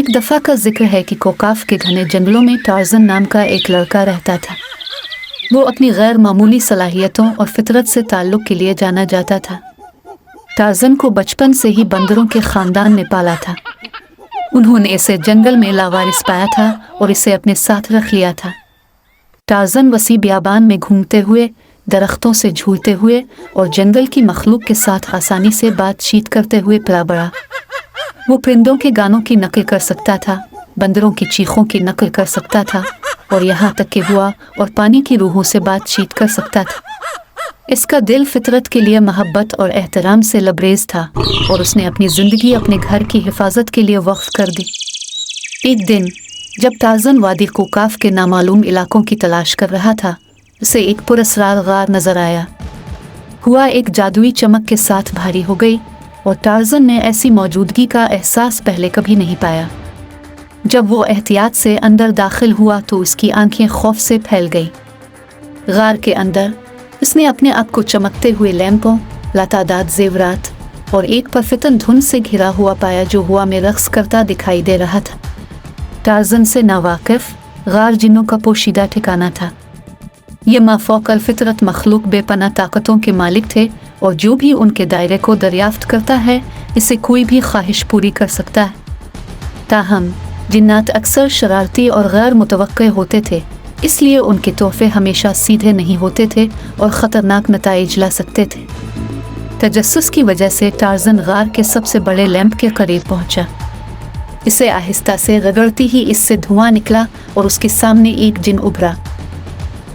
एक दफ़ा का जिक्र है कि कोकाफ के घने जंगलों में टार्ज़न नाम का एक लड़का रहता था। वो अपनी गैर मामूली सलाहियतों और फितरत से ताल्लुक़ के लिए जाना जाता था। टार्ज़न को बचपन से ही बंदरों के ख़ानदान ने पाला था। उन्होंने इसे जंगल में लावारिस पाया था और इसे अपने साथ रख लिया था। टार्ज़न वसी बियाबान में घूमते हुए, दरख्तों से झूलते हुए और जंगल की मखलूक के साथ आसानी से बातचीत करते हुए पला बड़ा। वो परिंदों के गानों की नकल कर सकता था, बंदरों की चीखों की नकल कर सकता था और यहाँ तक कि हवा और पानी की रूहों से बातचीत कर सकता था। इसका दिल फितरत के लिए मोहब्बत और एहतराम से लबरेज था और उसने अपनी ज़िंदगी अपने घर की हिफाजत के लिए वक्फ कर दी। एक दिन जब टार्ज़न वादी कोकाफ के नामालूम इलाकों की तलाश कर रहा था, उसे एक पुरअसरार गार नजर आया। हुआ एक जादुई चमक के साथ भारी हो गई और टार्ज़न ने ऐसी मौजूदगी का एहसास पहले कभी नहीं पाया। जब वो एहतियात से अंदर दाखिल हुआ तो उसकी आंखें खौफ से फैल गई। गार के अंदर उसने अपने आप को चमकते हुए लैंपों, लातादाद जेवरात और एक परफितन धुन से घिरा हुआ पाया जो हवा में रक्स करता दिखाई दे रहा था। टार्ज़न से नावाकिफ गार जिन्नों का पोशीदा ठिकाना था। ये माफौकल फितरत मखलूक बेपनाह ताकतों के मालिक थे और जो भी उनके दायरे को दरियाफ्त करता है, इसे कोई भी ख्वाहिश पूरी कर सकता है। ताहम जिन्नात अक्सर शरारती और गैर मुतवक्के होते थे, इसलिए उनके तोहफे हमेशा सीधे नहीं होते थे और ख़तरनाक नताइज ला सकते थे। तजस्सुस की वजह से टार्ज़न गार के सबसे बड़े लैंप के करीब पहुंचा। इसे आहिस्ता से रगड़ती ही इससे धुआं निकला और उसके सामने एक जिन उभरा।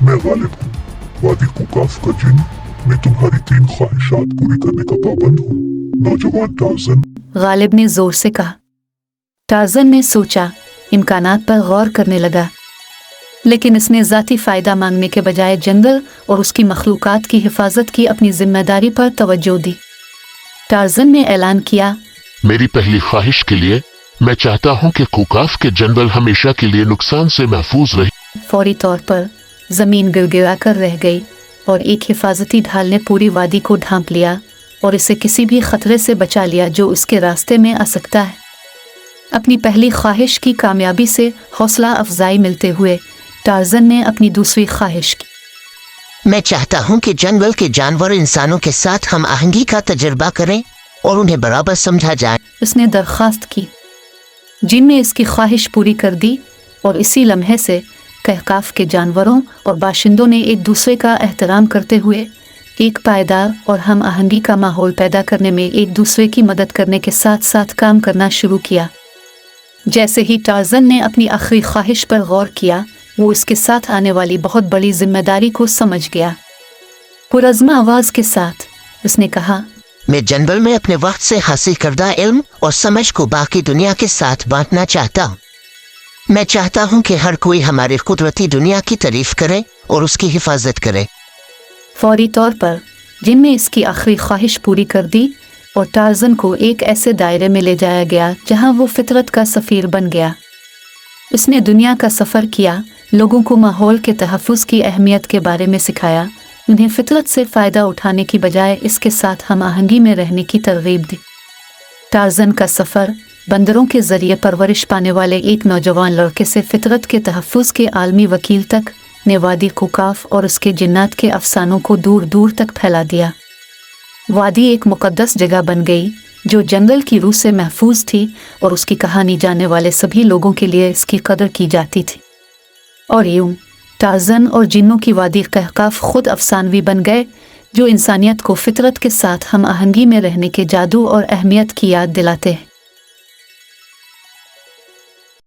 मैं गालिब हूँ, वादी कोकाफ का जिन। मैं तुम्हारी 3 ख्वाहिशात पूरी करने का पाबंद हूँ, नौजवान टार्ज़न। गालिब ने जोर से कहा। टार्ज़न ने सोचा, इम्कानात पर गौर करने लगा, लेकिन इसने ज़ाती फ़ायदा मांगने के बजाय जंगल और उसकी मखलूक़ात की हिफाजत की अपनी जिम्मेदारी पर तवज्जो दी। टार्ज़न ने ऐलान किया, मेरी पहली ख्वाहिश के लिए मैं चाहता हूँ कि कोकाफ के जंगल हमेशा के लिए नुकसान से महफूज रहे। फौरी तौर पर ज़मीन गिड़गिड़ा कर रह गई और एक हिफाजती ढाल ने पूरी वादी को ढांप लिया और इसे किसी भी खतरे से बचा लिया जो उसके रास्ते में आ सकता है। अपनी पहली ख्वाहिश की कामयाबी से हौसला अफजाई मिलते हुए टार्ज़न ने अपनी दूसरी ख्वाहिश की। मैं चाहता हूँ कि जंगल के जानवर इंसानों के साथ हम आहंगी का तजुर्बा करें और उन्हें बराबर समझा जाए। उसने दरख्वास्त की। जिन ने इसकी ख्वाहिश पूरी कर दी और इसी लम्हे से कहकाफ के जानवरों और बाशिंदों ने एक दूसरे का एहतराम करते हुए एक पायदार और हम आहंगी का माहौल पैदा करने में एक दूसरे की मदद करने के साथ साथ काम करना शुरू किया। जैसे ही टार्ज़न ने अपनी आखिरी ख्वाहिश पर गौर किया, वो इसके साथ आने वाली बहुत बड़ी जिम्मेदारी को समझ गया। पुरज़्मा आवाज़ के साथ उसने कहा, मैं जंगल में अपने वक्त से हासिल करदा इल्म और समझ को बाकी दुनिया के साथ बांटना चाहता हूँ। मैं चाहता हूँ कि हर कोई हमारी कुदरती दुनिया की तारीफ करे और उसकी हिफाजत करे। फौरी तौर पर जिन ने इसकी आखिरी ख्वाहिश पूरी कर दी और टार्ज़न को एक ऐसे दायरे में ले जाया गया जहाँ वो फितरत का सफ़ीर बन गया। उसने दुनिया का सफ़र किया, लोगों को माहौल के तहफ़्फ़ुज़ की अहमियत के बारे में सिखाया, उन्हें फितरत से फ़ायदा उठाने की बजाय इसके साथ हम आहंगी में रहने की तरगीब दी। टार्ज़न का सफ़र बंदरों के ज़रिए परवरिश पाने वाले एक नौजवान लड़के से फितरत के तहफ़्फ़ुज़ के आलमी वकील तक ने वादी कोकाफ और उसके जिन्नात के अफसानों को दूर दूर तक फैला दिया। वादी एक मुक़द्दस जगह बन गई जो जंगल की रूह से महफूज थी और उसकी कहानी जानने वाले सभी लोगों के लिए इसकी कदर की जाती थी। और यूं टार्ज़न और जिन्नों की वादी कहकाफ खुद अफसानवी बन गए जो इंसानियत को फितरत के साथ हम आहंगी में रहने के जादू और अहमियत की याद दिलाते हैं।